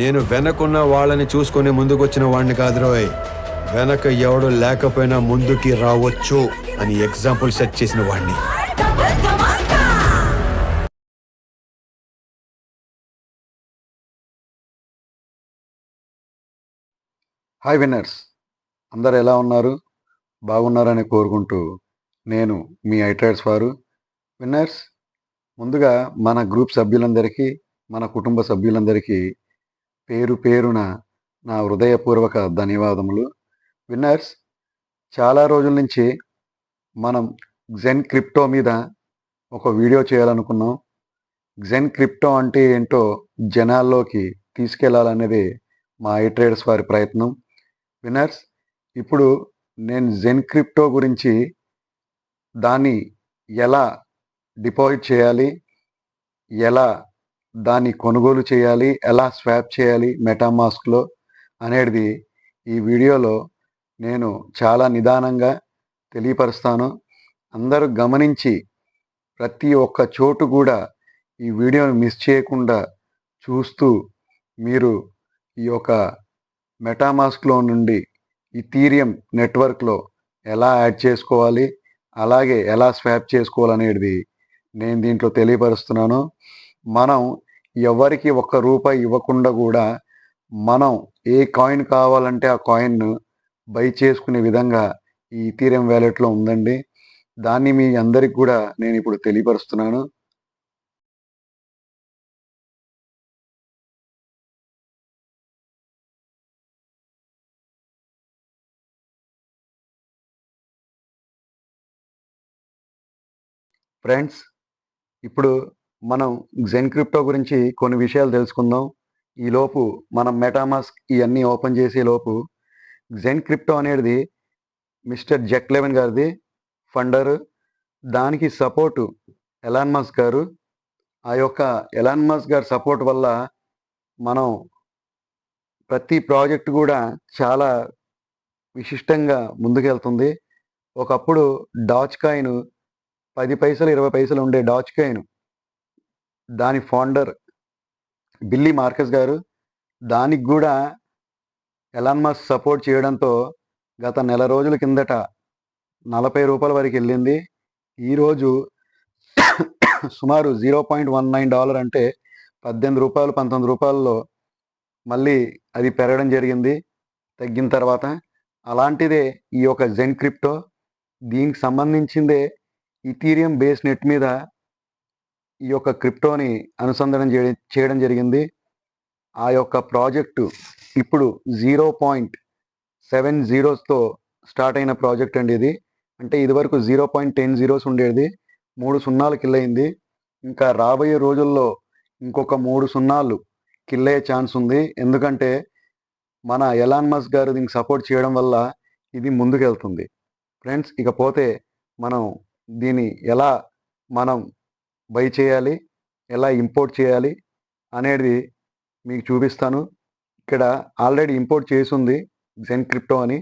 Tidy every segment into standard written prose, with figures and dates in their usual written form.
నేను వెనకున్న వాళ్ళని చూసుకుని ముందుకొచ్చిన వాడిని కాదురోయ్, వెనక ఎవడు లేకపోయినా ముందుకి రావచ్చు అని ఎగ్జాంపుల్ సెట్ చేసిన వాడిని. హాయ్ విన్నర్స్, అందరు ఎలా ఉన్నారు? బాగున్నారని కోరుకుంటూ నేను మీ ఐట్రేడ్స్ వారు. విన్నర్స్, ముందుగా మన గ్రూప్ సభ్యులందరికీ, మన కుటుంబ సభ్యులందరికీ పేరు పేరున నా హృదయపూర్వక ధన్యవాదములు. విన్నర్స్, చాలా రోజుల నుంచి మనం జెన్ క్రిప్టో మీద ఒక వీడియో చేయాలనుకున్నాం. జెన్ క్రిప్టో అంటే ఏంటో జనాల్లోకి తీసుకెళ్లాలనేది మా ఐట్రేడర్స్ వారి ప్రయత్నం. విన్నర్స్, ఇప్పుడు నేను జెన్ క్రిప్టో గురించి, దాన్ని ఎలా డిపాజిట్ చేయాలి, ఎలా దాన్ని కొనుగోలు చేయాలి, ఎలా స్వాప్ చేయాలి మెటామాస్క్లో అనేది ఈ వీడియోలో నేను చాలా నిదానంగా తెలియపరుస్తాను. అందరూ గమనించి ప్రతి ఒక్క చోటు కూడా ఈ వీడియోని మిస్ చేయకుండా చూస్తూ మీరు ఈ యొక్క మెటామాస్క్లో నుండి ఈథీరియం నెట్వర్క్లో ఎలా యాడ్ చేసుకోవాలి, అలాగే ఎలా స్వాప్ చేసుకోవాలనేది నేను దీంట్లో తెలియపరుస్తున్నాను. మనం ఎవరికి ₹1 ఇవ్వకుండా కూడా మనం ఏ కాయిన్ కావాలంటే ఆ కాయిన్ను బై చేసుకునే విధంగా ఈ ఈథీరియం వ్యాలెట్లో ఉందండి. దాన్ని మీ అందరికి కూడా నేను ఇప్పుడు తెలియపరుస్తున్నాను. ఫ్రెండ్స్, ఇప్పుడు మనం జెన్ క్రిప్టో గురించి కొన్ని విషయాలు తెలుసుకుందాం. ఈలోపు మనం మెటామాస్క్ ఇవన్నీ ఓపెన్ చేసేలోపు, జెన్ క్రిప్టో అనేది మిస్టర్ జెక్ లెవెన్ గారిది ఫండరు. దానికి సపోర్టు ఎలాన్ మస్క్ గారు. ఆ యొక్క ఎలాన్ మస్క్ గారి సపోర్ట్ వల్ల మనం ప్రతి ప్రాజెక్ట్ కూడా చాలా విశిష్టంగా ముందుకెళ్తుంది. ఒకప్పుడు డాచ్ కాయిన్ 10 పైసలు 20 పైసలు ఉండే డాచ్ కాయిన్, దాని ఫౌండర్ బిల్లీ మార్కస్ గారు, దానికి కూడా ఎలాన్ మస్క్ సపోర్ట్ చేయడంతో గత నెల రోజుల కిందట ₹40 వరకు వెళ్ళింది. ఈరోజు సుమారు $0.19 అంటే ₹18 ₹19లో మళ్ళీ అది పెరగడం జరిగింది తగ్గిన తర్వాత. అలాంటిదే ఈ యొక్క జెన్ క్రిప్టో. దీనికి సంబంధించిందే ఈథీరియం బేస్ నెట్ మీద ఈ యొక్క క్రిప్టోని అనుసంధానం చేయడం జరిగింది. ఆ యొక్క ప్రాజెక్టు ఇప్పుడు 0.70తో స్టార్ట్ అయిన ప్రాజెక్ట్ అండి ఇది. అంటే ఇదివరకు 0.10 ఉండేది, 3 సున్నాలు కిల్లయింది. ఇంకా రాబోయే రోజుల్లో ఇంకొక 3 సున్నాలు కిల్లయ్యే ఛాన్స్ ఉంది. ఎందుకంటే మన ఎలాన్ మస్క్ గారు దీనికి సపోర్ట్ చేయడం వల్ల ఇది ముందుకెళ్తుంది. ఫ్రెండ్స్, ఇకపోతే మనం దీన్ని ఎలా మనం బై చేయాలి, ఎలా ఇంపోర్ట్ చేయాలి అనేది మీకు చూపిస్తాను. ఇక్కడ ఆల్రెడీ ఇంపోర్ట్ చేసి ఉంది జెన్ క్రిప్టో అని,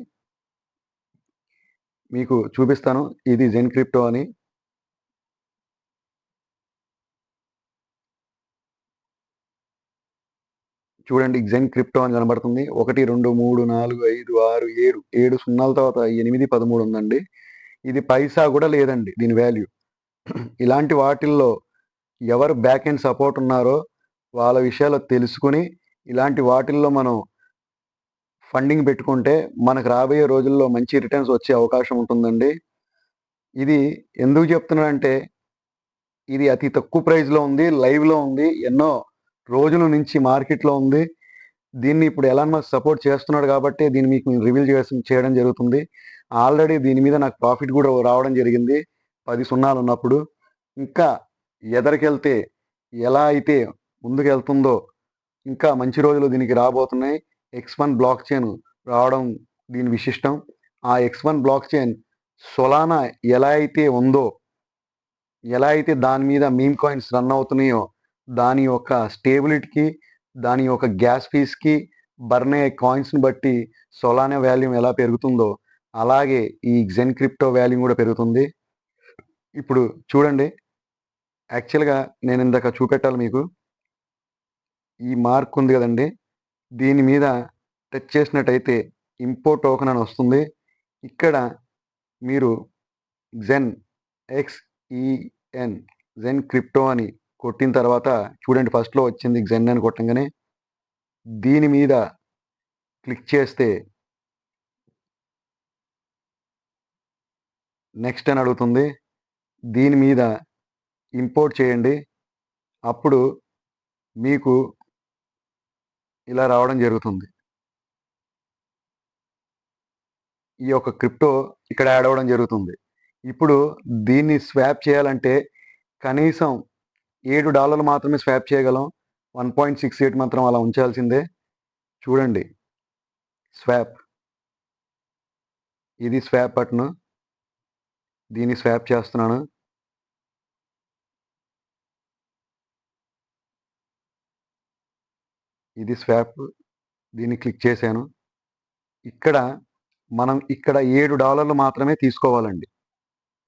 మీకు చూపిస్తాను. ఇది జెన్ క్రిప్టో అని. చూడండి, జెన్ క్రిప్టో అని కనబడుతుంది. 1 2 3 4 5 6 7 సున్నాల తర్వాత 8 13 ఉందండి. ఇది పైసా కూడా లేదండి దీని వాల్యూ. ఇలాంటి వాటిల్లో ఎవరు బ్యాక్ ఎండ్ సపోర్ట్ ఉన్నారో వాళ్ళ విషయాలు తెలుసుకుని ఇలాంటి వాటిల్లో మనం ఫండింగ్ పెట్టుకుంటే మనకు రాబోయే రోజుల్లో మంచి రిటర్న్స్ వచ్చే అవకాశం ఉంటుందండి. ఇది ఎందుకు చెప్తున్నానంటే, ఇది అతి తక్కువ ప్రైస్లో ఉంది, లైవ్లో ఉంది, ఎన్నో రోజుల నుంచి మార్కెట్లో ఉంది. దీన్ని ఇప్పుడు ఎలాన్ మస్క్ సపోర్ట్ చేస్తున్నాడు కాబట్టి దీన్ని మీకు రివీల్ చేయడం జరుగుతుంది. ఆల్రెడీ దీని మీద నాకు ప్రాఫిట్ కూడా రావడం జరిగింది 10 సున్నాలు ఉన్నప్పుడు. ఇంకా ఎదరికెళ్తే ఎలా అయితే ముందుకెళ్తుందో ఇంకా మంచి రోజులు దీనికి రాబోతున్నాయి. X1 బ్లాక్ చైన్ రావడం దీని విశిష్టం. ఆ X1 బ్లాక్ చైన్ సొలానా ఎలా అయితే ఉందో, ఎలా అయితే దాని మీద మీమ్ కాయిన్స్ రన్ అవుతున్నాయో, దాని యొక్క స్టేబిలిటీకి, దాని యొక్క గ్యాస్ ఫీస్కి, బర్న్ అయ్యే కాయిన్స్ని బట్టి సొలానా వాల్యూమ్ ఎలా పెరుగుతుందో అలాగే ఈ జెన్ క్రిప్టో వాల్యూమ్ కూడా పెరుగుతుంది. ఇప్పుడు చూడండి, యాక్చువల్గా నేను ఇందాక చూపెట్టాలి మీకు, ఈ మార్క్ ఉంది కదండి, దీని మీద టచ్ చేసినట్టయితే ఇంపోర్ట్ టోకెన్ అని వస్తుంది. ఇక్కడ మీరు జెన్ XEN జెన్ క్రిప్టో అని కొట్టిన తర్వాత చూడండి, ఫస్ట్లో వచ్చింది జెన్ అని కొట్టంగానే దీని మీద క్లిక్ చేస్తే నెక్స్ట్ అని అడుగుతుంది. దీని మీద ఇంపోర్ట్ చేయండి. అప్పుడు మీకు ఇలా రావడం జరుగుతుంది. ఈ యొక్క క్రిప్టో ఇక్కడ యాడ్ అవ్వడం జరుగుతుంది. ఇప్పుడు దీన్ని స్వాప్ చేయాలంటే కనీసం $7 మాత్రమే స్వాప్ చేయగలం. 1.68 మాత్రం అలా ఉంచాల్సిందే. చూడండి, స్వాప్, ఇది స్వాప్ బటన్, దీన్ని స్వాప్ చేస్తున్నాను. ఇది స్వాప్, దీన్ని క్లిక్ చేశాను. ఇక్కడ మనం ఇక్కడ $7 మాత్రమే తీసుకోవాలండి.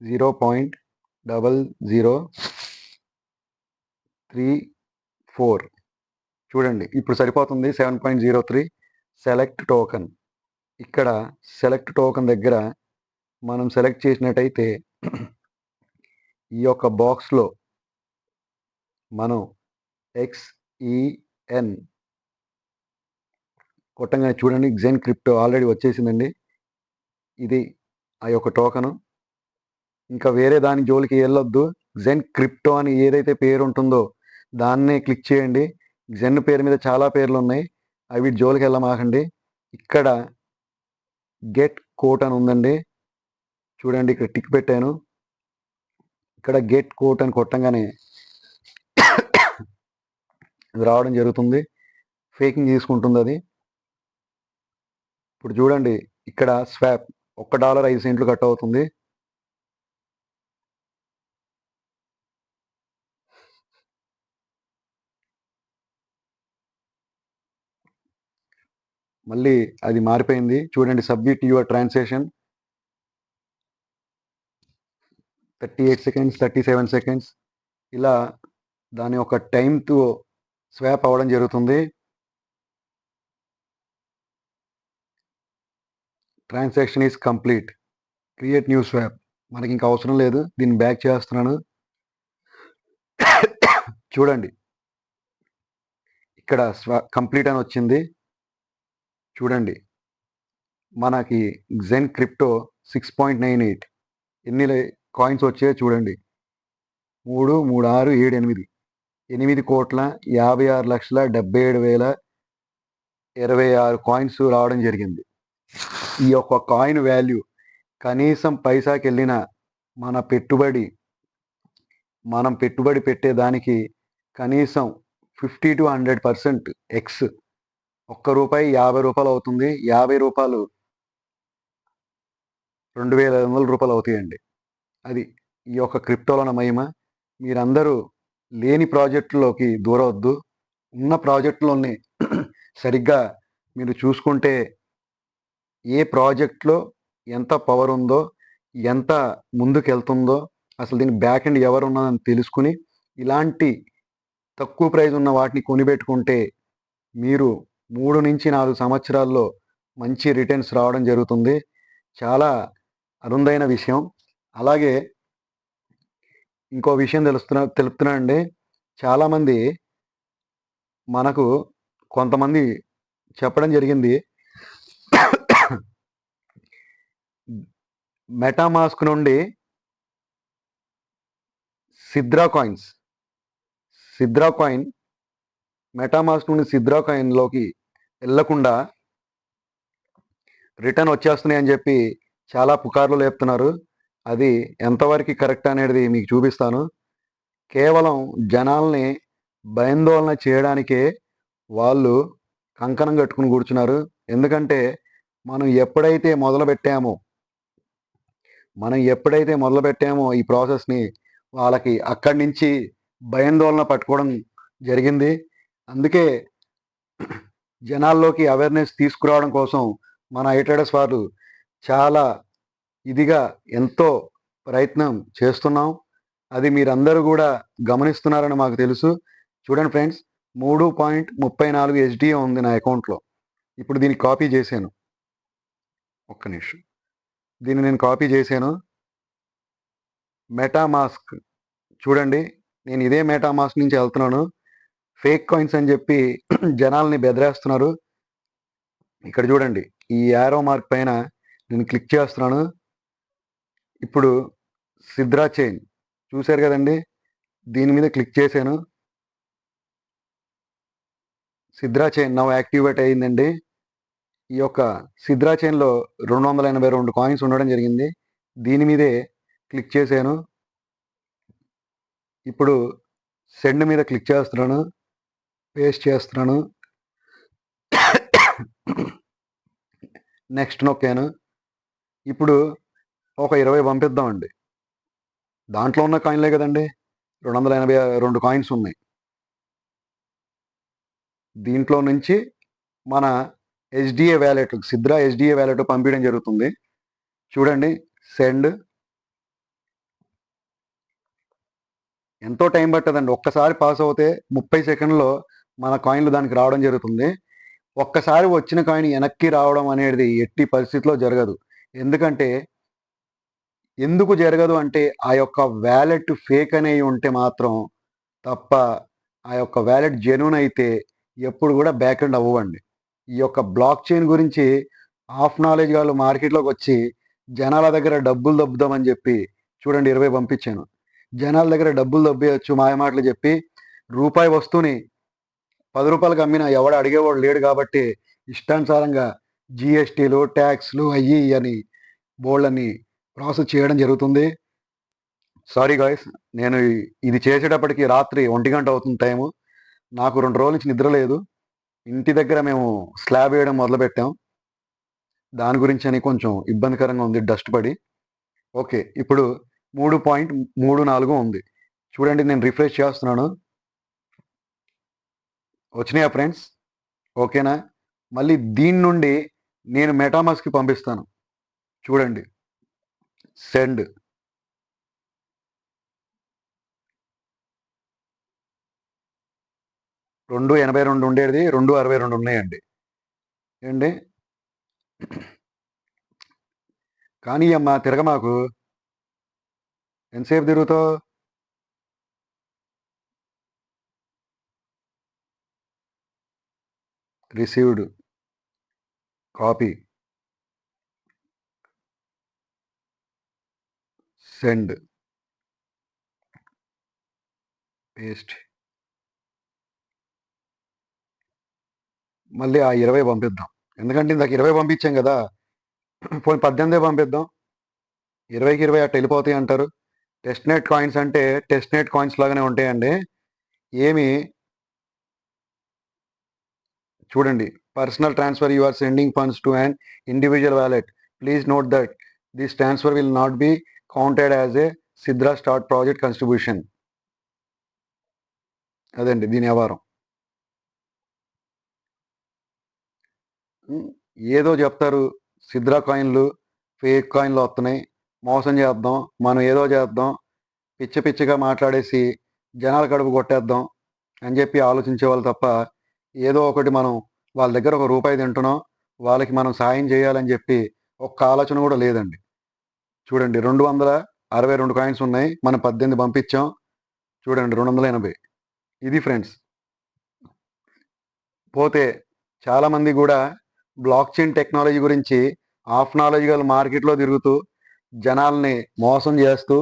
0.0034 చూడండి, ఇప్పుడు సరిపోతుంది. 7.03 సెలెక్ట్ టోకెన్. ఇక్కడ సెలెక్ట్ టోకెన్ దగ్గర మనం సెలెక్ట్ చేసినట్టయితే ఈ యొక్క బాక్స్లో మనం XEN కొట్టంగానే చూడండి, జెన్ క్రిప్టో ఆల్రెడీ వచ్చేసిందండి. ఇది ఆ యొక్క టోకను. ఇంకా వేరే దాని జోలికి వెళ్ళొద్దు. జెన్ క్రిప్టో అని ఏదైతే పేరు ఉంటుందో దాన్నే క్లిక్ చేయండి. జెన్ పేరు మీద చాలా పేర్లు ఉన్నాయి, అవి జోలికి వెళ్ళమాకండి. ఇక్కడ గెట్ కోట్ అని ఉందండి, చూడండి, ఇక్కడ టిక్ పెట్టాను. ఇక్కడ గెట్ కోట్ అని కొట్టంగానే రావడం జరుగుతుంది. ఫేకింగ్ తీసుకుంటుంది అది. ఇప్పుడు చూడండి, ఇక్కడ స్వాప్ $1.05 కట్ అవుతుంది. మళ్ళీ అది మారిపోయింది. చూడండి, submit your transaction 38 seconds, 37 seconds, ఇలా దాని యొక్క టైంతో స్వాప్ అవ్వడం జరుగుతుంది. Transaction is complete, create new swap. మనకి ఇంకా అవసరం లేదు, దీన్ని బ్యాక్ చేస్తున్నాను. చూడండి, ఇక్కడ కంప్లీట్ అని వచ్చింది. చూడండి, మనకి జెన్ క్రిప్టో 6.98 ఎన్ని కాయిన్స్ వచ్చాయో చూడండి. 3, 3, 6, 7, 8,56,76,77,026 కాయిన్స్ రావడం జరిగింది. ఈ యొక్క కాయిన్ వాల్యూ కనీసం పైసాకి వెళ్ళిన మనం పెట్టుబడి పెట్టేదానికి కనీసం 50 to 100% ఎక్స్. ₹1 ₹50 అవుతుంది. ₹50 $2,500 అవుతాయండి. అది ఈ యొక్క క్రిప్టోలోని మహిమ. మీరందరూ లేని ప్రాజెక్టులోకి దూరవద్దు. ఉన్న ప్రాజెక్టులోని సరిగ్గా మీరు చూసుకుంటే ఏ ప్రాజెక్ట్లో ఎంత పవర్ ఉందో, ఎంత ముందుకెళ్తుందో, అసలు దీని బ్యాక్ ఎండ్ ఎవరు ఉన్నదని తెలుసుకుని ఇలాంటి తక్కువ ప్రైజ్ ఉన్న వాటిని కొనిపెట్టుకుంటే మీరు 3 నుంచి 4 సంవత్సరాల్లో మంచి రిటర్న్స్ రావడం జరుగుతుంది. చాలా అరుదైన విషయం. అలాగే ఇంకో విషయం తెలుపుతున్నానండి. చాలామంది మనకు కొంతమంది చెప్పడం జరిగింది, మెటామాస్క్ నుండి సిద్రా కాయిన్ మెటామాస్క్ నుండి సిద్రా కాయిన్లోకి వెళ్ళకుండా రిటర్న్ వచ్చేస్తున్నాయి అని చెప్పి చాలా పుకార్లు లేపుతున్నారు. అది ఎంతవరకు కరెక్ట్ అనేది మీకు చూపిస్తాను. కేవలం జనాల్ని భయాందోళన చేయడానికే వాళ్ళు కంకణం కట్టుకుని కూర్చున్నారు. ఎందుకంటే మనం ఎప్పుడైతే మొదలు పెట్టామో ఈ ప్రాసెస్ని, వాళ్ళకి అక్కడి నుంచి భయాందోళన పట్టుకోవడం జరిగింది. అందుకే జనాల్లోకి అవేర్నెస్ తీసుకురావడం కోసం మన ఐట్రేడర్స్ వారు చాలా ఇదిగా ఎంతో ప్రయత్నం చేస్తున్నాం. అది మీరందరూ కూడా గమనిస్తున్నారని మాకు తెలుసు. చూడండి ఫ్రెండ్స్, 3.34 ఎస్డిఏ ఉంది నా అకౌంట్లో. ఇప్పుడు దీన్ని కాపీ చేశాను. ఒక్క నిమిషం, దీన్ని నేను కాపీ చేశాను. మెటామాస్క్ చూడండి, నేను ఇదే మెటామాస్క్ నుంచి వెళ్తున్నాను. ఫేక్ కాయిన్స్ అని చెప్పి జనాల్ని బెదిరేస్తున్నారు. ఇక్కడ చూడండి, ఈ యారో మార్క్ పైన నేను క్లిక్ చేస్తున్నాను. ఇప్పుడు సిద్రా చైన్ చూశారు కదండి, దీని మీద క్లిక్ చేశాను. సిద్రా చైన్ నవ్ యాక్టివేట్ అయ్యిందండి. ఈ యొక్క సిద్రా చైన్లో 282 కాయిన్స్ ఉండడం జరిగింది. దీని మీదే క్లిక్ చేశాను. ఇప్పుడు సెండ్ మీద క్లిక్ చేస్తున్నాను, పేస్ట్ చేస్తున్నాను, నెక్స్ట్ నొక్కాను. ఇప్పుడు ఒక 20 పంపిద్దామండి. దాంట్లో ఉన్న కాయిన్లే కదండి, 282 కాయిన్స్ ఉన్నాయి. దీంట్లో నుంచి మన SDA wallet, Sidra SDA wallet పంపించడం జరుగుతుంది. చూడండి, సెండ్. ఎంతో టైం పట్టదండి, ఒక్కసారి పాస్ అవుతే 30 సెకండ్లో మన కాయిన్లు దానికి రావడం జరుగుతుంది. ఒక్కసారి వచ్చిన కాయిన్ వెనక్కి రావడం అనేది ఎట్టి పరిస్థితిలో జరగదు. ఎందుకు జరగదు అంటే ఆ యొక్క వ్యాలెట్ ఫేక్ అనేవి ఉంటే మాత్రం తప్ప, ఆ యొక్క వ్యాలెట్ జెన్యూన్ అయితే ఎప్పుడు కూడా బ్యాక్ ఎండ్ అవ్వండి. ఈ యొక్క బ్లాక్ చైన్ గురించి హాఫ్ నాలెడ్జ్ వాళ్ళు మార్కెట్లోకి వచ్చి జనాల దగ్గర డబ్బులు దబ్బుదామని చెప్పి చూడండి 20 పంపించాను. జనాల దగ్గర డబ్బులు దబ్బేయచ్చు మాయమాటలు చెప్పి రూపాయి వస్తువుని 10 రూపాయలకు అమ్మినా ఎవడు అడిగేవాడు లేడు కాబట్టి ఇష్టానుసారంగా జిఎస్టీలు, ట్యాక్స్లు అయ్యి అని బోల్డ్ని ప్రాసెస్ చేయడం జరుగుతుంది. సారీ గాయస్, నేను ఇది చేసేటప్పటికి రాత్రి 1 గంట అవుతుంది టైము. నాకు 2 రోజుల నుంచి నిద్ర లేదు. ఇంటి దగ్గర మేము స్లాబ్ వేయడం మొదలుపెట్టాం. దాని గురించి అని కొంచెం ఇబ్బందికరంగా ఉంది, డస్ట్ పడి. ఓకే, ఇప్పుడు 3.34 ఉంది. చూడండి, నేను రిఫ్రెష్ చేస్తున్నాను. వచ్చినాయా ఫ్రెండ్స్? ఓకేనా? మళ్ళీ దీని నుండి నేను మెటామాస్క్కి పంపిస్తాను. చూడండి, సెండ్. రెండు 82 ఉండేది 262 ఉన్నాయండి ఏండి. కానీ అమ్మా తిరగమాకు, ఎంతసేపు తిరుగుతావు? Received, copy, send, paste. మళ్ళీ ఆ 20 పంపిద్దాం, ఎందుకంటే ఇందాక 20 పంపించాం కదా, పోయి 18 పంపిద్దాం. 20కి 20 అట్ట వెళ్ళిపోతాయి అంటారు. టెస్ట్ నెట్ కాయిన్స్ అంటే టెస్ట్ నెట్ కాయిన్స్ లాగానే ఉంటాయండి. ఏమి చూడండి, personal transfer, you are sending funds to an individual wallet, please note that this transfer will not be counted as a Sidra start project contribution. అదండి దీని వ్యవహారం. ఏదో చెప్తారు, సిద్రా కాయిన్లు ఫేక్ కాయిన్లు వస్తున్నాయి, మోసం చేద్దాం, మనం ఏదో చేద్దాం, పిచ్చిగా మాట్లాడేసి జనాల కడుపు కొట్టేద్దాం అని చెప్పి ఆలోచించే వాళ్ళు తప్ప, ఏదో ఒకటి మనం వాళ్ళ దగ్గర ఒక రూపాయి తింటున్నాం, వాళ్ళకి మనం సాయం చేయాలని చెప్పి ఒక్క ఆలోచన కూడా లేదండి. చూడండి, 262 కాయిన్స్ ఉన్నాయి, మనం 18 పంపించాం. చూడండి 280. ఇది ఫ్రెండ్స్. పోతే చాలామంది కూడా బ్లాక్ చైన్ టెక్నాలజీ గురించి హాఫ్ నాలెడ్జ్ గల మార్కెట్లో తిరుగుతూ జనాల్ని మోసం చేస్తూ,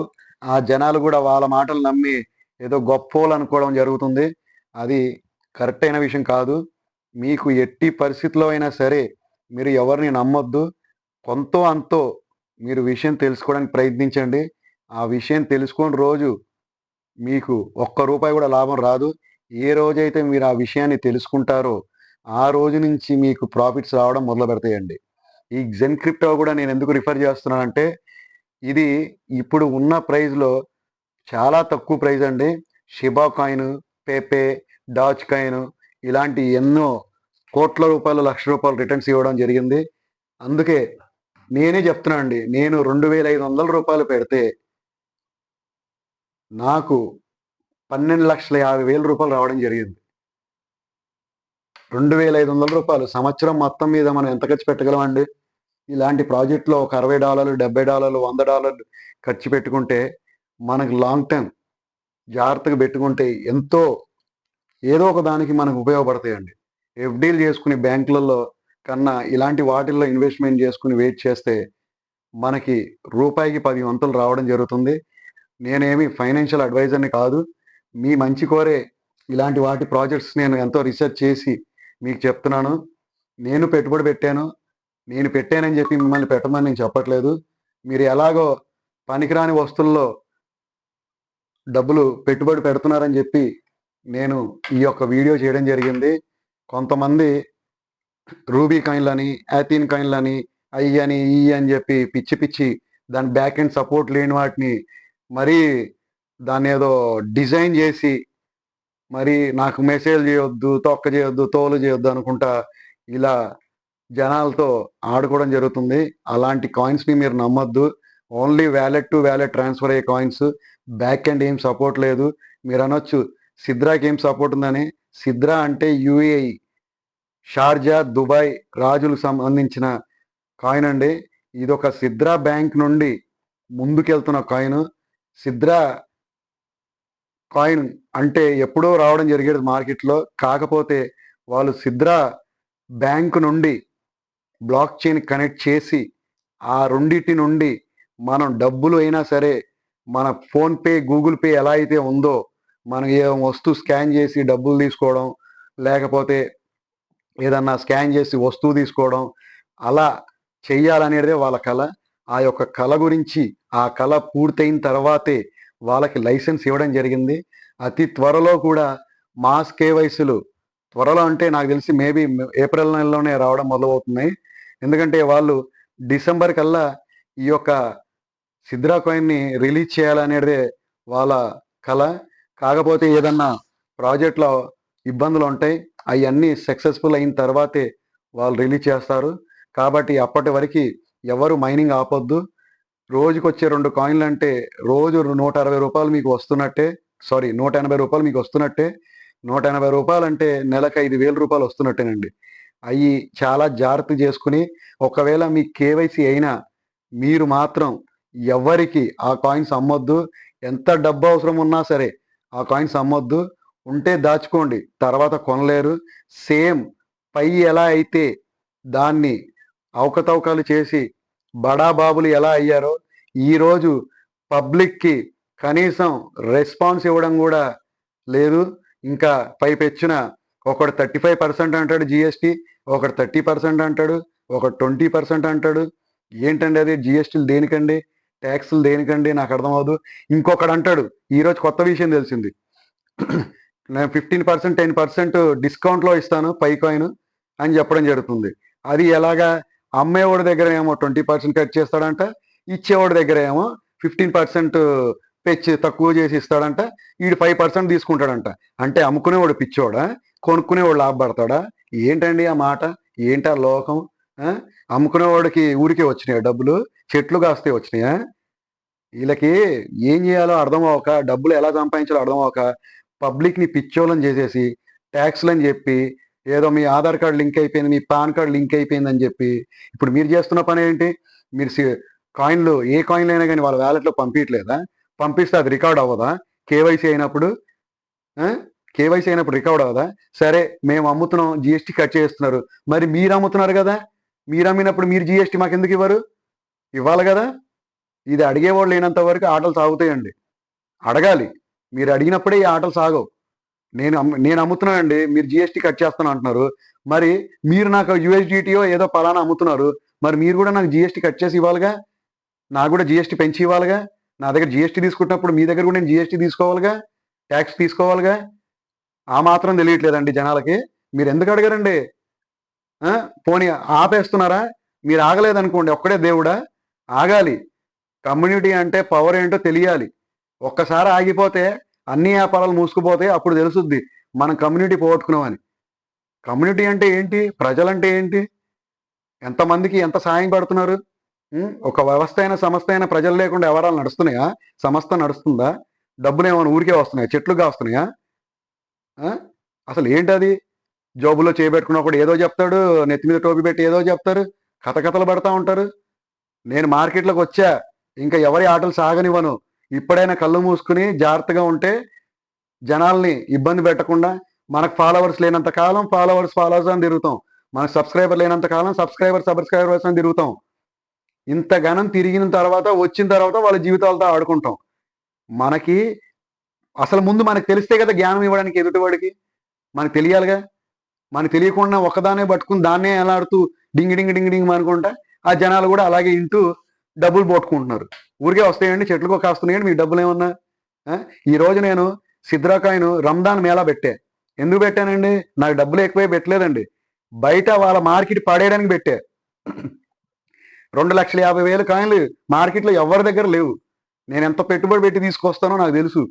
ఆ జనాలు కూడా వాళ్ళ మాటలు నమ్మి ఏదో గొప్పోలు అనుకోవడం జరుగుతుంది. అది కరెక్ట్ అయిన విషయం కాదు. మీకు ఎట్టి పరిస్థితిలో అయినా సరే మీరు ఎవరిని నమ్మొద్దు. కొంతో అంతో మీరు విషయం తెలుసుకోవడానికి ప్రయత్నించండి. ఆ విషయం తెలుసుకొని రోజు మీకు ఒక్క రూపాయి కూడా లాభం రాదు. ఏ రోజైతే మీరు ఆ విషయాన్ని తెలుసుకుంటారో ఆ రోజు నుంచి మీకు ప్రాఫిట్స్ రావడం మొదలు పెడతాయండి. ఈ జెన్ క్రిప్టో కూడా నేను ఎందుకు రిఫర్ చేస్తున్నానంటే, ఇది ఇప్పుడు ఉన్న ప్రైస్లో చాలా తక్కువ ప్రైస్ అండి. Shiba coin, Pepe, Dodge coin ఇలాంటి ఎన్నో కోట్ల రూపాయలు, లక్ష రూపాయలు రిటర్న్స్ ఇవ్వడం జరిగింది. అందుకే నేనే చెప్తున్నా అండి, నేను 2,500 రూపాయలు పెడితే నాకు 12,50,000 రూపాయలు రావడం జరిగింది. 2,500 రూపాయలు సంవత్సరం మొత్తం మీద మనం ఎంత ఖర్చు పెట్టగలమండి? ఇలాంటి ప్రాజెక్టులో ఒక $60, $70, $100 ఖర్చు పెట్టుకుంటే మనకు లాంగ్ టర్మ్ జాగ్రత్తగా పెట్టుకుంటే ఎంతో ఏదో ఒక దానికి మనకు ఉపయోగపడతాయండి. ఎఫ్డీలు చేసుకుని బ్యాంకులలో కన్నా ఇలాంటి వాటిల్లో ఇన్వెస్ట్మెంట్ చేసుకుని వెయిట్ చేస్తే మనకి రూపాయికి 10 వంతులు రావడం జరుగుతుంది. నేనేమి ఫైనాన్షియల్ అడ్వైజర్ని కాదు. మీ మంచి కోరే ఇలాంటి వాటి ప్రాజెక్ట్స్ నేను ఎంతో రీసెర్చ్ చేసి మీకు చెప్తున్నాను. నేను పెట్టుబడి పెట్టాను. నేను పెట్టానని చెప్పి మిమ్మల్ని పెట్టమని నేను చెప్పట్లేదు. మీరు ఎలాగో పనికిరాని వస్తువుల్లో డబ్బులు పెట్టుబడి పెడుతున్నారని చెప్పి నేను ఈ యొక్క వీడియో చేయడం జరిగింది. కొంతమంది రూబీ కాయిన్లని, యాథీన్ కాయిన్లని, అయ్యి అని ఇయ్యి అని చెప్పి పిచ్చి పిచ్చి దాని బ్యాక్ ఎండ్ సపోర్ట్ లేని వాటిని మరీ దాన్ని ఏదో డిజైన్ చేసి మరి నాకు మెసేజ్ చేయొద్దు, తొక్క చేయొద్దు, తోలు చేయొద్దు అనుకుంటా ఇలా జనాలతో ఆడుకోవడం జరుగుతుంది. అలాంటి కాయిన్స్ని మీరు నమ్మొద్దు. Only wallet to wallet transfer అయ్యే కాయిన్స్. బ్యాక్ ఎండ్ ఏం సపోర్ట్ లేదు. మీరు అనొచ్చు సిద్రాకి ఏం సపోర్ట్ ఉందని. సిద్రా అంటే యుఏఈ, షార్జా, దుబాయ్ రాజులకు సంబంధించిన కాయిన్ అండి. ఇది ఒక సిద్రా బ్యాంక్ నుండి ముందుకెళ్తున్న కాయిన్. సిద్రా కాయిన్ అంటే ఎప్పుడో రావడం జరిగేది మార్కెట్లో. కాకపోతే వాళ్ళు సిద్రా బ్యాంకు నుండి బ్లాక్ చైన్ కనెక్ట్ చేసి ఆ రెండింటి నుండి మనం డబ్బులు అయినా సరే మన ఫోన్పే, గూగుల్ పే ఎలా అయితే ఉందో మనం ఏ వస్తువు స్కాన్ చేసి డబ్బులు తీసుకోవడం, లేకపోతే ఏదన్నా స్కాన్ చేసి వస్తువు తీసుకోవడం, అలా చెయ్యాలనేదే వాళ్ళ కళ. ఆ యొక్క కళ గురించి ఆ కళ పూర్తయిన తర్వాతే వాళ్ళకి లైసెన్స్ ఇవ్వడం జరిగింది. అతి త్వరలో కూడా మాస్ కేవైసీలు, త్వరలో అంటే నాకు తెలిసి మేబీ ఏప్రిల్ నెలలోనే రావడం మొదలవుతున్నాయి. ఎందుకంటే వాళ్ళు డిసెంబర్ కల్లా ఈ యొక్క సిద్రా కాయిన్ని రిలీజ్ చేయాలనేదే వాళ్ళ కళ. కాకపోతే ఏదన్నా ప్రాజెక్ట్లో ఇబ్బందులు ఉంటాయి. అవన్నీ సక్సెస్ఫుల్ అయిన తర్వాతే వాళ్ళు రిలీజ్ చేస్తారు. కాబట్టి అప్పటి వరకు ఎవరు మైనింగ్ ఆపొద్దు. రోజుకి వచ్చే 2 కాయిన్లు అంటే రోజు 160 రూపాయలు మీకు వస్తున్నట్టే. సారీ, 180 రూపాయలు మీకు వస్తున్నట్టే. 180 రూపాయలు అంటే నెలకు 5,000 రూపాయలు వస్తున్నట్టేనండి. అవి చాలా జాగ్రత్త చేసుకుని, ఒకవేళ మీ కేవైసీ అయినా మీరు మాత్రం ఎవరికి ఆ కాయిన్స్ అమ్మొద్దు. ఎంత డబ్బు అవసరం ఉన్నా సరే ఆ కాయిన్స్ అమ్మొద్దు. ఉంటే దాచుకోండి, తర్వాత కొనలేరు. సేమ్ పై ఎలా అయితే దాన్ని అవకతవకలు చేసి బడాబాబులు ఎలా అయ్యారో ఈరోజు పబ్లిక్కి కనీసం రెస్పాన్స్ ఇవ్వడం కూడా లేదు. ఇంకా పైపెచ్చిన ఒకడు 35% అంటాడు జిఎస్టీ, ఒకడు 30% అంటాడు, ఒకడు 20% అంటాడు. ఏంటండి అది? జిఎస్టీలు దేనికండి? ట్యాక్సులు దేనికండి? నాకు అర్థమవదు. ఇంకొకడు అంటాడు, ఈరోజు కొత్త విషయం తెలిసింది, నేను 15%, 10% డిస్కౌంట్లో ఇస్తాను పై కాయిన్ అని చెప్పడం జరుగుతుంది. అది ఎలాగా? అమ్మేవాడి దగ్గర ఏమో 20% కట్ చేస్తాడంట, ఇచ్చేవాడి దగ్గర ఏమో 15% పెంచి తక్కువ చేసి ఇస్తాడంట. వీడు 5% తీసుకుంటాడంట. అంటే అమ్ముకునేవాడు పిచ్చోడా, కొనుక్కునేవాడు లాభపడతాడా? ఏంటండి ఆ మాట? ఏంటి ఆ లోకం? అమ్ముకునేవాడికి ఊరికే వచ్చినాయా డబ్బులు? చెట్లు కాస్తే వచ్చినాయా? వీళ్ళకి ఏం చేయాలో అర్థం అవ్వక, డబ్బులు ఎలా సంపాదించాలో అర్థం అవ్వక పబ్లిక్ని పిచ్చోళ్ళని చేసేసి ట్యాక్స్లు అని చెప్పి, ఏదో మీ ఆధార్ కార్డు లింక్ అయిపోయింది, మీ పాన్ కార్డు లింక్ అయిపోయిందని చెప్పి, ఇప్పుడు మీరు చేస్తున్న పని ఏంటి? మీరు కాయిన్లు, ఏ కాయిన్లు అయినా కానీ వాళ్ళ వ్యాలెట్లో పంపించలేదా? పంపిస్తే అది రికార్డ్ అవ్వదా? కేవైసీ అయినప్పుడు కేవైసీ అయినప్పుడు రికార్డ్ అవ్వదా? సరే, మేము అమ్ముతున్నాం, జిఎస్టీ కట్ చేస్తున్నారు. మరి మీరు అమ్ముతున్నారు కదా, మీరు అమ్మినప్పుడు మీరు జిఎస్టీ మాకు ఎందుకు ఇవ్వరు? ఇవ్వాలి కదా. ఇది అడిగేవాళ్ళు లేనంత వరకు ఆటలు సాగుతాయండి. అడగాలి. మీరు అడిగినప్పుడే ఈ ఆటలు సాగవు. నేను అమ్ముతున్నానండి, మీరు జిఎస్టీ కట్ చేస్తాను అంటున్నారు. మరి మీరు నాకు యూఎస్డిటీయో ఏదో పలానా అమ్ముతున్నారు, మరి మీరు కూడా నాకు జిఎస్టీ కట్ చేసి ఇవ్వాలిగా, నాకు కూడా జిఎస్టీ పెంచి ఇవ్వాలిగా. నా దగ్గర జిఎస్టీ తీసుకుంటున్నప్పుడు మీ దగ్గర కూడా నేను జిఎస్టీ తీసుకోవాలిగా, ట్యాక్స్ తీసుకోవాలిగా. ఆ మాత్రం తెలియట్లేదండి జనాలకి. మీరు ఎందుకు అడగరండి? పోనీ ఆపేస్తున్నారా? మీరు ఆగలేదనుకోండి, ఒక్కడే దేవుడా? ఆగాలి. కమ్యూనిటీ అంటే పవర్ ఏంటో తెలియాలి. ఒక్కసారి ఆగిపోతే అన్ని వ్యాపారాలు మూసుకుపోతే అప్పుడు తెలుసుద్ది మనం కమ్యూనిటీ పోగొట్టుకున్నామని. కమ్యూనిటీ అంటే ఏంటి? ప్రజలంటే ఏంటి? ఎంతమందికి ఎంత సాయం పడుతున్నారు? ఒక వ్యవస్థ అయినా, సంస్థ అయినా ప్రజలు లేకుండా వ్యవహారాలు నడుస్తున్నాయా? సంస్థ నడుస్తుందా? డబ్బులేమన్నా ఊరికే వస్తున్నాయా? చెట్లుగా వస్తున్నాయా? ఆ! అసలు ఏంటది? జోబులో చేయబెట్టుకున్నప్పుడు ఏదో చెప్తాడు, నెత్తి మీద టోపీ పెట్టి ఏదో చెప్తారు, కథలు పడతా ఉంటారు. నేను మార్కెట్‌లోకొచ్చా, ఇంకా ఎవరి ఆటలు సాగనివ్వను. ఇప్పుడైనా కళ్ళు మూసుకొని జాగ్రత్తగా ఉంటే, జనాల్ని ఇబ్బంది పెట్టకుండా, మనకు ఫాలోవర్స్ లేనంత కాలం ఫాలోవర్స్ అని తిరుగుతాం. మనకు సబ్స్క్రైబర్ లేనంత కాలం సబ్స్క్రైబర్స్ అని తిరుగుతాం. ఇంతగనం తిరిగిన తర్వాత, వచ్చిన తర్వాత వాళ్ళ జీవితాలతో ఆడుకుంటాం. మనకి అసలు ముందు మనకు తెలిస్తే కదా జ్ఞానం ఇవ్వడానికి ఎదుటివాడికి. మనకు తెలియాలిగా. మనకు తెలియకుండా ఒక్కదాన్నే పట్టుకుని దాన్నే ఎలాడుతూ డింగ్ డింగ్ డింగ్ డింగ్ అనుకుంటా ఆ జనాలు కూడా అలాగే ఇంటూ డబ్బులు పోట్టుకుంటున్నారు. ఊరికే వస్తాయండి, చెట్లుకో కాస్తున్నాయండి, మీకు డబ్బులు ఏమన్నా? ఈ రోజు నేను సిద్రాకాయను రంజాన్ మేళా పెట్టా. ఎందుకు పెట్టానండి? నాకు డబ్బులు ఎక్కువే పెట్టలేదండి. బయట వాళ్ళ మార్కెట్ పడేయడానికి పెట్టా. 2,50,000 కాయిన్లు మార్కెట్లో ఎవరి దగ్గర లేవు. నేను ఎంత పెట్టుబడి పెట్టి తీసుకొస్తానో నాకు తెలుసు.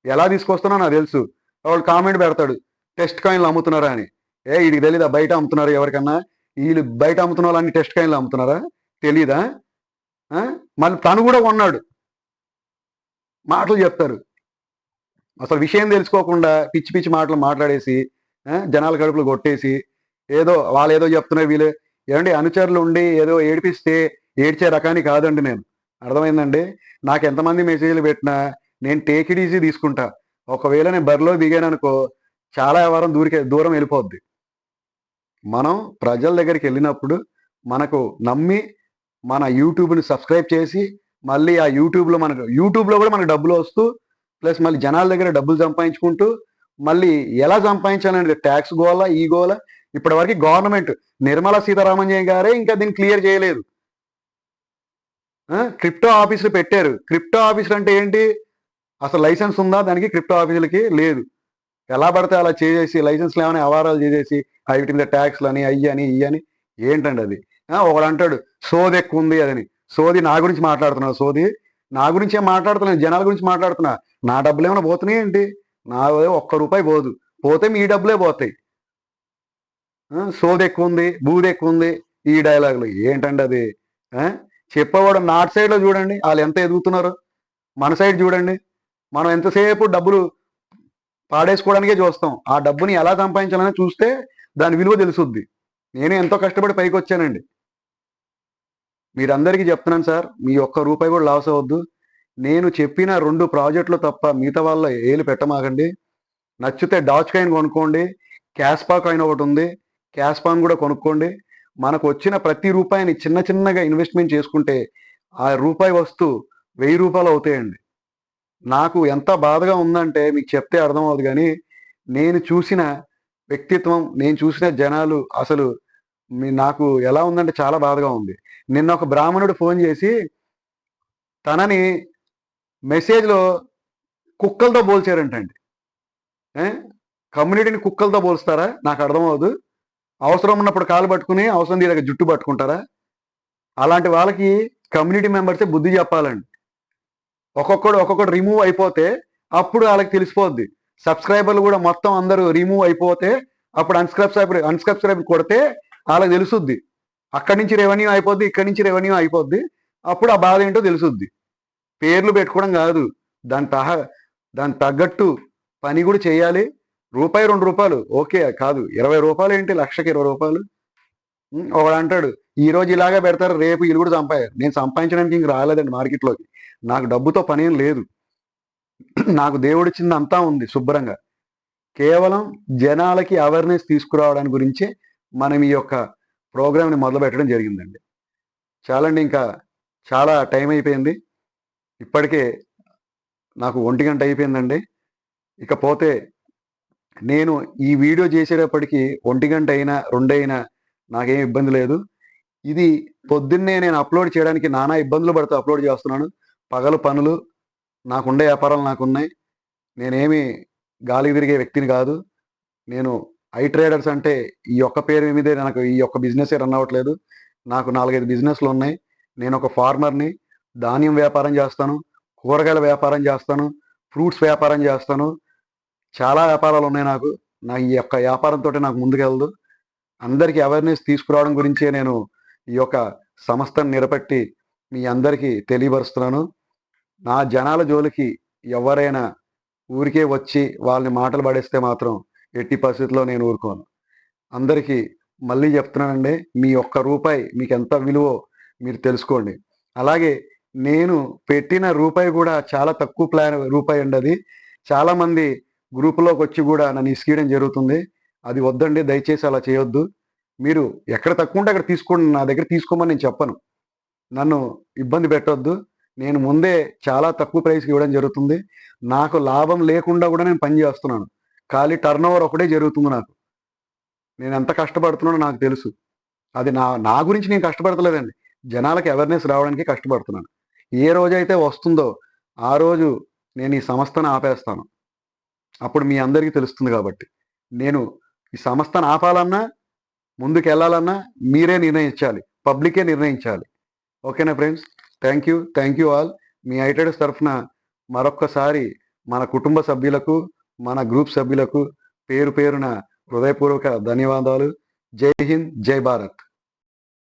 ఎలా తీసుకొస్తానో నాకు తెలుసు. వాడు కామెంట్ పెడతాడు, టెస్ట్ కాయిన్లు అమ్ముతున్నారా అని. వీడికి తెలీదా బయట అమ్ముతున్నారు ఎవరికన్నా? వీళ్ళు బయట అమ్ముతున్న వాళ్ళని టెస్ట్ కాయిన్లు అమ్ముతున్నారా? తెలీదా? మళ్ళీ తను కూడా కొన్నాడు. మాటలు చెప్తారు. అసలు విషయం తెలుసుకోకుండా పిచ్చి పిచ్చి మాటలు మాట్లాడేసి జనాల కడుపులు కొట్టేసి ఏదో వాళ్ళు ఏదో చెప్తున్నారు వీళ్ళు. ఏమండి, అనుచరులు ఉండి ఏదో ఏడిపిస్తే ఏడ్చే రకాన్ని కాదండి నేను. అర్థమైందండి? నాకు ఎంతమంది మెసేజ్లు పెట్టినా నేను టేక్ ఇట్ ఈజీ తీసుకుంటా. ఒకవేళ నేను బరిలో దిగాను అనుకో, చాలా వ్యవహారం దూరం వెళ్ళిపోద్ది. మనం ప్రజల దగ్గరికి వెళ్ళినప్పుడు మనకు నమ్మి మన యూట్యూబ్ని సబ్స్క్రైబ్ చేసి మళ్ళీ ఆ యూట్యూబ్లో కూడా మనకు డబ్బులు వస్తూ ప్లస్ మళ్ళీ జనాల దగ్గర డబ్బులు సంపాదించుకుంటూ మళ్ళీ ఎలా సంపాదించాలనేది ట్యాక్స్ గోల ఈ గోల. ఇప్పటివరకు గవర్నమెంట్ నిర్మలా సీతారామన్ గారే ఇంకా దీన్ని క్లియర్ చేయలేదు. క్రిప్టో ఆఫీసులు పెట్టారు. క్రిప్టో ఆఫీసులు అంటే ఏంటి? అసలు లైసెన్స్ ఉందా దానికి? క్రిప్టో ఆఫీసులకి లేదు. ఎలా పడితే అలా చేసేసి లైసెన్స్లు ఏమైనా వ్యవహారాలు చేసేసి వీటి మీద ట్యాక్స్లు అని అయ్యని ఇయ్యని ఏంటండి అది? ఒకడు అంటాడు సోది ఎక్కువ ఉంది అదని. సోది నా గురించి మాట్లాడుతున్నావు? సోది నా గురించి ఏం మాట్లాడుతున్నాను, జనాల గురించి మాట్లాడుతున్నా. నా డబ్బులు ఏమైనా పోతున్నాయి ఏంటి? నా ₹1 పోదు. పోతే మీ డబ్బులే పోతాయి. సోది ఎక్కువ ఉంది, బూది ఎక్కువ ఉంది, ఈ డైలాగులు ఏంటండి అది? చెప్పేవాడు నార్త్ సైడ్లో చూడండి వాళ్ళు ఎంత ఎదుగుతున్నారో, మన సైడ్ చూడండి మనం ఎంతసేపు డబ్బులు పాడేసుకోవడానికే చూస్తాం. ఆ డబ్బుని ఎలా సంపాదించాలని చూస్తే దాని విలువ తెలుసుద్ది. నేను ఎంతో కష్టపడి పైకి వచ్చానండి. మీరందరికీ చెప్తున్నాను సార్, మీ ₹1 కూడా లాస్ అవ్వద్దు. నేను చెప్పిన 2 ప్రాజెక్టులు తప్ప మిగతా వాళ్ళ ఏలు పెట్టమాకండి. నచ్చితే డాచ్ కాయిన్ కొనుక్కోండి, క్యాస్పా కాయిన్ ఒకటి ఉంది, క్యాస్పాన్ కూడా కొనుక్కోండి. మనకు వచ్చిన ప్రతి రూపాయిని చిన్న చిన్నగా ఇన్వెస్ట్మెంట్ చేసుకుంటే ఆ రూపాయి వస్తూ ₹1000 అవుతాయండి. నాకు ఎంత బాధగా ఉందంటే మీకు చెప్తే అర్థం అవ్వదు. కానీ నేను చూసిన వ్యక్తిత్వం, నేను చూసిన జనాలు అసలు నాకు ఎలా ఉందంటే చాలా బాధగా ఉంది. నిన్న ఒక బ్రాహ్మణుడు ఫోన్ చేసి తనని మెసేజ్లో కుక్కలతో పోల్చారంటండి. కమ్యూనిటీని కుక్కలతో పోల్స్తారా? నాకు అర్థం అవ్వదు. అవసరం ఉన్నప్పుడు కాలు పట్టుకుని అవసరం తీరక జుట్టు పట్టుకుంటారా? అలాంటి వాళ్ళకి కమ్యూనిటీ మెంబర్సే బుద్ధి చెప్పాలండి. ఒక్కొక్కడు రిమూవ్ అయిపోతే అప్పుడు వాళ్ళకి తెలిసిపోద్ది. సబ్స్క్రైబర్లు కూడా మొత్తం అందరూ రిమూవ్ అయిపోతే అప్పుడు అన్సబ్స్క్రైబ్ కొడితే వాళ్ళకి తెలుసుద్ది. అక్కడి నుంచి రెవెన్యూ అయిపోద్ది, ఇక్కడి నుంచి రెవెన్యూ అయిపోద్ది. అప్పుడు ఆ బాధ ఏంటో తెలుసుద్ది. పేర్లు పెట్టుకోవడం కాదు, దాని తగ్గట్టు పని కూడా చేయాలి. ₹2 ఓకే కాదు, ₹20 ఏంటి? లక్షకి ₹20. ఒకడు అంటాడు ఈ రోజు ఇలాగే పెడతారు, రేపు వీళ్ళు కూడా నేను సంపాదించడానికి ఇంక రాలేదండి మార్కెట్లోకి. నాకు డబ్బుతో పనేం లేదు. నాకు దేవుడిచ్చింది అంతా ఉంది శుభ్రంగా. కేవలం జనాలకి అవేర్నెస్ తీసుకురావడానికి గురించే మనం ఈ యొక్క ప్రోగ్రామ్ని మొదలు పెట్టడం జరిగిందండి. చాలండి, ఇంకా చాలా టైం అయిపోయింది. ఇప్పటికే నాకు 1 గంట అయిపోయిందండి. ఇకపోతే నేను ఈ వీడియో చేసేటప్పటికి 1 గంట అయినా 2 అయినా నాకేం ఇబ్బంది లేదు. ఇది పొద్దున్నే నేను అప్లోడ్ చేయడానికి నానా ఇబ్బందులు పడుతూ అప్లోడ్ చేస్తున్నాను. పగలు పనులు, నాకుండే వ్యాపారాలు నాకున్నాయి. నేనేమి గాలికి తిరిగే వ్యక్తిని కాదు. నేను ట్రేడర్స్ అంటే ఈ ఒక్క పేరు మీదే నాకు ఈ ఒక్క బిజినెసే రన్ అవ్వట్లేదు. నాకు 4-5 బిజినెస్లు ఉన్నాయి. నేను ఒక ఫార్మర్ని. ధాన్యం వ్యాపారం చేస్తాను, కూరగాయల వ్యాపారం చేస్తాను, ఫ్రూట్స్ వ్యాపారం చేస్తాను. చాలా వ్యాపారాలు ఉన్నాయి నాకు. నా ఈ యొక్క వ్యాపారంతో నాకు ముందుకెళ్ళదు. అందరికీ అవేర్నెస్ తీసుకురావడం గురించే నేను ఈ యొక్క సంస్థను నిలబెట్టి మీ అందరికీ తెలియపరుస్తున్నాను. నా జనాల జోలికి ఎవరైనా ఊరికే వచ్చి వాళ్ళని మాటలు పడేస్తే మాత్రం ఎట్టి పరిస్థితుల్లో నేను ఊరుకోను. అందరికీ మళ్ళీ చెప్తున్నానండి, మీ ఒక్క రూపాయి మీకు ఎంత విలువో మీరు తెలుసుకోండి. అలాగే నేను పెట్టిన రూపాయి కూడా చాలా తక్కువ రూపాయి అండి అది. చాలామంది గ్రూపులోకి వచ్చి కూడా నన్ను ఇసికియడం జరుగుతుంది. అది వద్దండి, దయచేసి అలా చేయొద్దు. మీరు ఎక్కడ తక్కువ ఉంటే అక్కడ తీసుకోండి, నా దగ్గర తీసుకోమని నేను చెప్పను. నన్ను ఇబ్బంది పెట్టొద్దు. నేను ముందే చాలా తక్కువ ప్రైస్కి ఇవ్వడం జరుగుతుంది. నాకు లాభం లేకుండా కూడా నేను పని చేస్తున్నాను. ఖాళీ టర్నోవర్ ఒకటే జరుగుతుంది నాకు. నేను ఎంత కష్టపడుతున్నానో నాకు తెలుసు. అది నా గురించి నేను కష్టపడతలేదండి. జనాలకి అవేర్నెస్ రావడానికి కష్టపడుతున్నాను. ఏ రోజైతే వస్తుందో ఆ రోజు నేను ఈ సంస్థను ఆపేస్తాను. అప్పుడు మీ అందరికీ తెలుస్తుంది కాబట్టి. నేను ఈ సంస్థను ఆపాలన్నా, ముందుకెళ్ళాలన్నా మీరే నిర్ణయించాలి. పబ్లికే నిర్ణయించాలి. ఓకేనా ఫ్రెండ్స్? Thank you all. మీ ఐటెడ్స్ తరఫున మరొక్కసారి మన కుటుంబ సభ్యులకు, మన గ్రూప్ సభ్యులకు పేరు పేరున హృదయపూర్వక ధన్యవాదాలు. జై హింద్, జై భారత్.